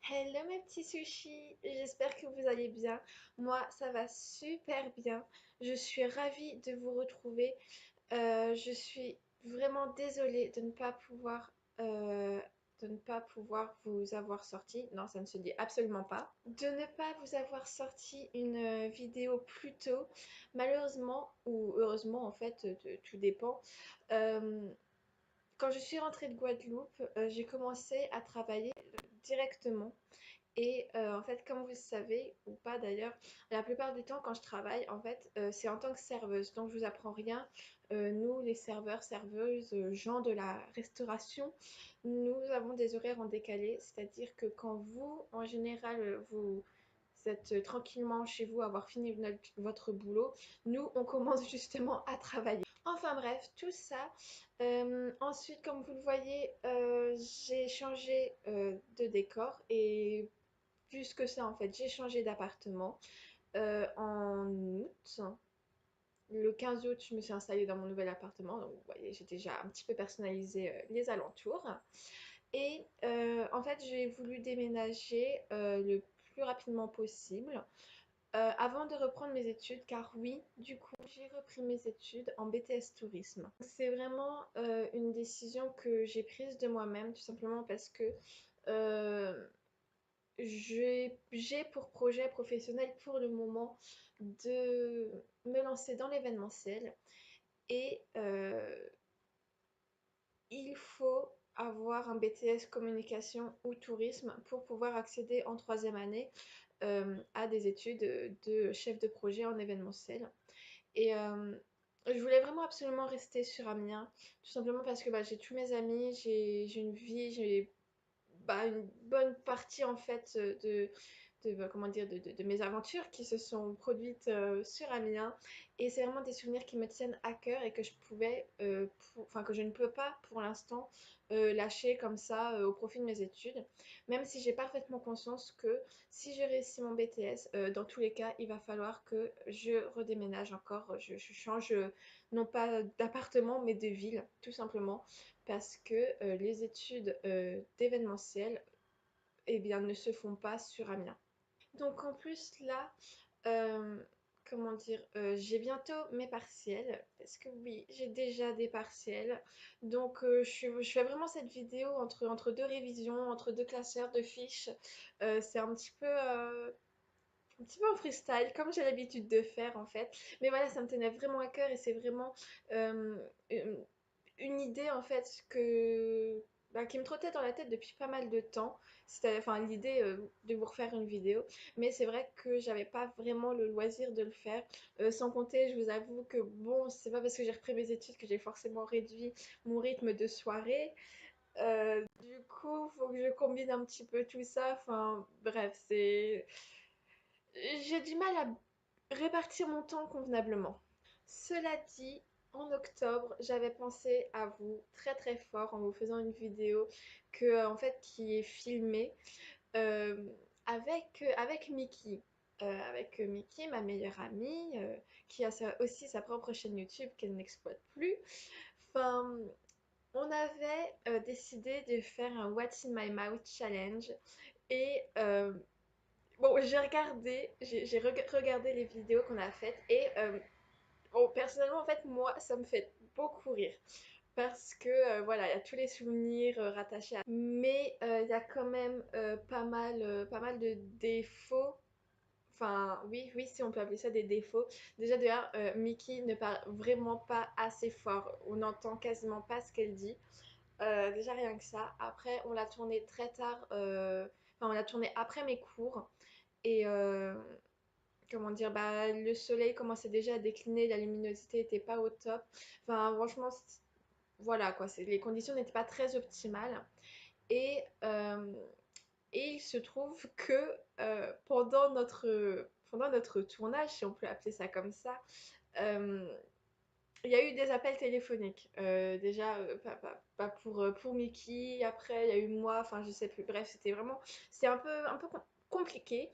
Hello mes petits sushis, j'espère que vous allez bien. Moi, ça va super bien. Je suis ravie de vous retrouver. Je suis vraiment désolée euh, de ne pas pouvoir vous avoir sorti. Non, ça ne se dit absolument pas. De ne pas vous avoir sorti une vidéo plus tôt. Malheureusement, ou heureusement en fait, tout dépend. Euh, Quand je suis rentrée de Guadeloupe, j'ai commencé à travailler directement. Et en fait, comme vous le savez, ou pas d'ailleurs, la plupart du temps quand je travaille, en fait, c'est en tant que serveuse. Donc je vous apprends rien. Nous, les serveurs, serveuses, gens de la restauration, nous avons des horaires en décalé. C'est-à-dire que quand vous, en général, vous êtes tranquillement chez vous, avoir fini votre boulot, nous, on commence justement à travailler. Enfin bref, tout ça. Ensuite, comme vous le voyez, j'ai changé de décor et plus que ça en fait, j'ai changé d'appartement en août. Le 15 août, je me suis installée dans mon nouvel appartement. Donc, vous voyez, j'ai déjà un petit peu personnalisé les alentours. Et en fait, j'ai voulu déménager le plus rapidement possible avant de reprendre mes études, car oui, du coup, j'ai repris mes études en BTS Tourisme. C'est vraiment une décision que j'ai prise de moi-même, tout simplement parce que euh, j'ai pour projet professionnel pour le moment de me lancer dans l'événementiel et il faut avoir un BTS communication ou tourisme pour pouvoir accéder en troisième année à des études de chef de projet en événementiel. Et je voulais vraiment absolument rester sur Amiens, tout simplement parce que bah, j'ai tous mes amis, j'ai une vie, j'ai bah, une bonne partie en fait comment dire, de mes aventures qui se sont produites sur Amiens. Et c'est vraiment des souvenirs qui me tiennent à cœur et que je pouvais, enfin que je ne peux pas pour l'instant lâcher comme ça au profit de mes études. Même si j'ai parfaitement conscience que si je réussis mon BTS, dans tous les cas, il va falloir que je redéménage encore, je change non pas d'appartement mais de ville, tout simplement parce que les études d'événementiel eh bien, ne se font pas sur Amiens. Donc en plus là, euh, comment dire, j'ai bientôt mes partiels, parce que oui, j'ai déjà des partiels. Donc je fais vraiment cette vidéo entre deux révisions, entre deux classeurs de fiches. C'est un petit peu en freestyle, comme j'ai l'habitude de faire en fait. Mais voilà, ça me tenait vraiment à cœur et c'est vraiment euh, une une idée en fait qui me trottait dans la tête depuis pas mal de temps. C'était enfin l'idée de vous refaire une vidéo, mais c'est vrai que j'avais pas vraiment le loisir de le faire. Sans compter, je vous avoue que bon, c'est pas parce que j'ai repris mes études que j'ai forcément réduit mon rythme de soirée. Du coup, faut que je combine un petit peu tout ça. Enfin, bref, c'est j'ai du mal à répartir mon temps convenablement. Cela dit, en octobre, j'avais pensé à vous très très fort en vous faisant une vidéo en fait qui est filmée euh, avec Mickey. Mickey, ma meilleure amie, qui a aussi sa propre chaîne YouTube qu'elle n'exploite plus. Enfin, on avait décidé de faire un What's in my mouth challenge et bon, regardé les vidéos qu'on a faites et bon, personnellement, en fait, moi, ça me fait beaucoup rire. Parce que, voilà, il y a tous les souvenirs rattachés à... Mais il y a quand même pas mal de défauts. Enfin, oui, oui, si on peut appeler ça des défauts. Déjà, d'ailleurs, Mickey ne parle vraiment pas assez fort. On n'entend quasiment pas ce qu'elle dit. Déjà, rien que ça. Après, on l'a tourné très tard. Enfin, on l'a tourné après mes cours. Et comment dire, bah, le soleil commençait déjà à décliner, la luminosité n'était pas au top. Enfin, franchement, voilà quoi, les conditions n'étaient pas très optimales. Et, euh, et il se trouve que pendant notre tournage, si on peut appeler ça comme ça, euh, il y a eu des appels téléphoniques. Déjà, pas pour Mickey, après il y a eu moi, enfin je sais plus. Bref, c'était un peu compliqué.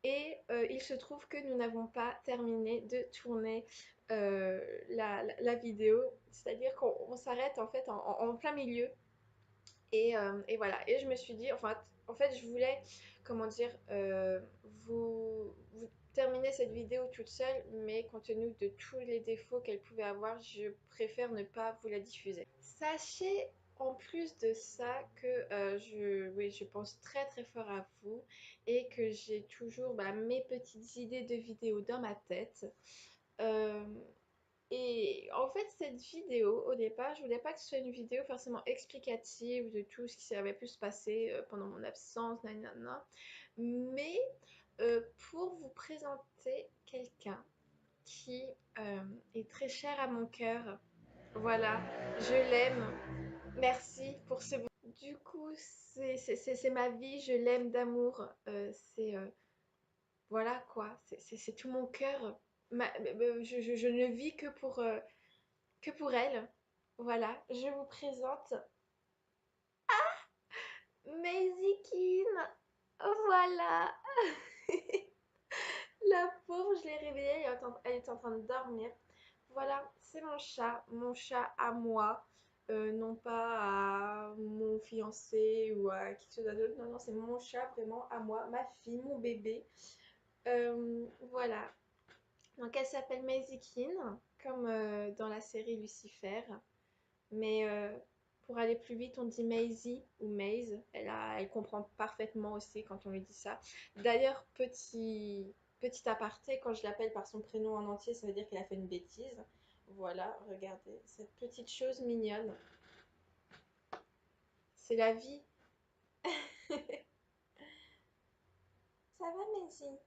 Et il se trouve que nous n'avons pas terminé de tourner la vidéo, c'est-à-dire qu'on s'arrête en fait en plein milieu et voilà. Et je me suis dit, enfin, en fait, je voulais comment dire, vous terminez cette vidéo toute seule, mais compte tenu de tous les défauts qu'elle pouvait avoir, je préfère ne pas vous la diffuser. Sachez en plus de ça que oui, je pense très très fort à vous et que j'ai toujours mes petites idées de vidéos dans ma tête. Euh, et en fait, cette vidéo, au départ, je voulais pas que ce soit une vidéo forcément explicative de tout ce qui avait pu se passer pendant mon absence, nanana, mais pour vous présenter quelqu'un qui est très cher à mon cœur. Voilà, je l'aime. Merci pour ce beau. Du coup, c'est ma vie, je l'aime d'amour. Voilà quoi, c'est tout mon cœur. Je ne vis que pour elle. Voilà, je vous présente Maisie Kin. Voilà. La pauvre, je l'ai réveillée, elle est en train de dormir. Voilà, c'est mon chat à moi. Non pas à mon fiancé ou à qui que ce soit d'autre. Non, non, c'est mon chat vraiment à moi, ma fille, mon bébé. Voilà. Donc elle s'appelle Maisie Kin, comme dans la série Lucifer. Mais pour aller plus vite, on dit Maisie ou Maze. Elle comprend parfaitement aussi quand on lui dit ça. D'ailleurs, petit aparté, quand je l'appelle par son prénom en entier, ça veut dire qu'elle a fait une bêtise. Voilà, regardez, cette petite chose mignonne. C'est la vie. Ça va, Maisie?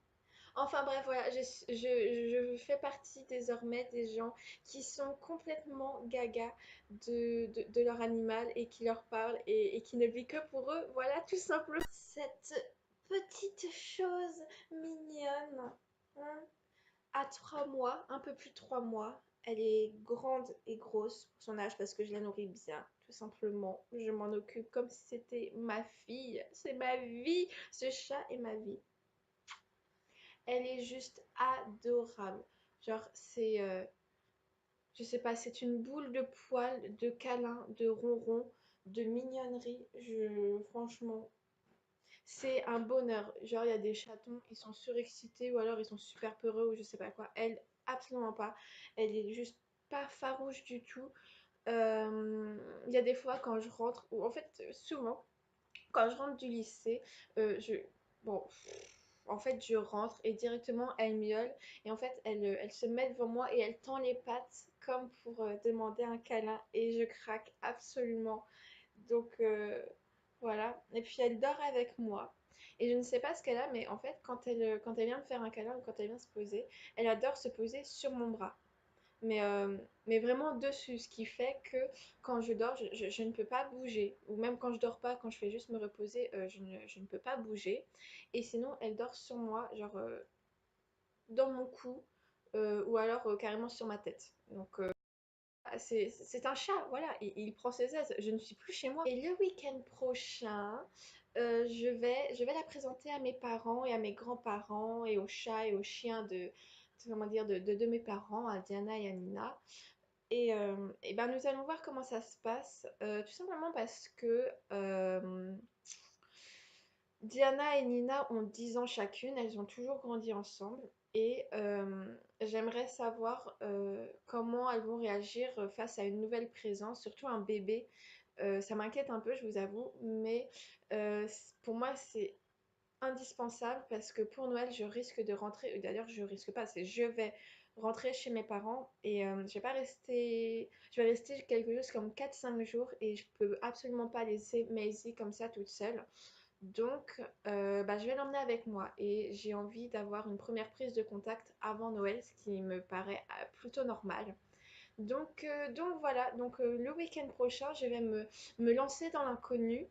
Enfin bref, voilà, je fais partie désormais des gens qui sont complètement gaga de leur animal et qui leur parlent et qui ne vivent que pour eux. Voilà, tout simplement. Cette petite chose mignonne, hein, à 3 mois, un peu plus de 3 mois. Elle est grande et grosse pour son âge parce que je la nourris bien, tout simplement. Je m'en occupe comme si c'était ma fille. C'est ma vie. Ce chat est ma vie. Elle est juste adorable. Genre, je sais pas, c'est une boule de poils, de câlins, de ronron, de mignonnerie. Franchement, c'est un bonheur. Genre, il y a des chatons, ils sont surexcités ou alors ils sont super peureux ou je sais pas quoi. Elle, absolument pas. Elle est juste pas farouche du tout. Il y a des fois quand je rentre, ou en fait, souvent, quand je rentre du lycée, bon, en fait, je rentre et directement, elle miaule. Et en fait, elle se met devant moi et elle tend les pattes comme pour demander un câlin. Et je craque absolument. Donc, voilà. Et puis, elle dort avec moi. Et je ne sais pas ce qu'elle a, mais en fait, quand elle vient me faire un câlin ou quand elle vient se poser, elle adore se poser sur mon bras mais vraiment dessus, ce qui fait que quand je dors, je ne peux pas bouger. Ou même quand je dors pas, quand je fais juste me reposer, je ne peux pas bouger. Et sinon, elle dort sur moi, genre dans mon cou, ou alors carrément sur ma tête. Donc c'est un chat, voilà, il prend ses aises. Je ne suis plus chez moi. Et le week-end prochain, je vais la présenter à mes parents et à mes grands-parents et aux chats et aux chiens comment dire, de mes parents, à Diana et à Nina. Et ben nous allons voir comment ça se passe, tout simplement parce que Diana et Nina ont 10 ans chacune, elles ont toujours grandi ensemble et j'aimerais savoir comment elles vont réagir face à une nouvelle présence, surtout un bébé. Ça m'inquiète un peu, je vous avoue, mais pour moi c'est indispensable parce que pour Noël, je risque de rentrer, d'ailleurs je risque pas, c'est je vais rentrer chez mes parents et je vais rester quelque chose comme 4 5 jours et je peux absolument pas laisser Maisie comme ça toute seule. Donc, je vais l'emmener avec moi et j'ai envie d'avoir une première prise de contact avant Noël, ce qui me paraît plutôt normal. Donc voilà, le week-end prochain, je vais me lancer dans l'inconnu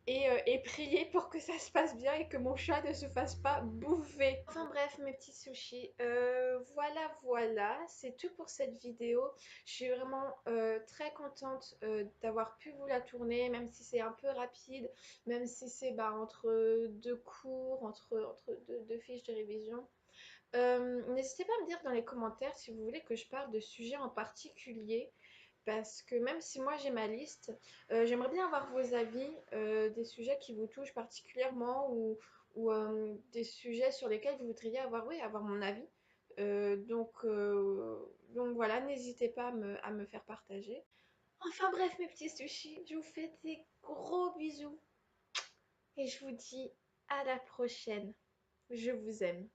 et prier pour que ça se passe bien et que mon chat ne se fasse pas bouffer. Enfin bref, mes petits sushis, voilà, c'est tout pour cette vidéo. Je suis vraiment très contente d'avoir pu vous la tourner, même si c'est un peu rapide, même si c'est entre deux cours, entre deux fiches de révision. N'hésitez pas à me dire dans les commentaires si vous voulez que je parle de sujets en particulier. Parce que même si moi j'ai ma liste, j'aimerais bien avoir vos avis, des sujets qui vous touchent particulièrement ou des sujets sur lesquels vous voudriez avoir, oui, avoir mon avis. Donc voilà, n'hésitez pas à me faire partager. Enfin bref, mes petits sushis, je vous fais des gros bisous et je vous dis à la prochaine. Je vous aime.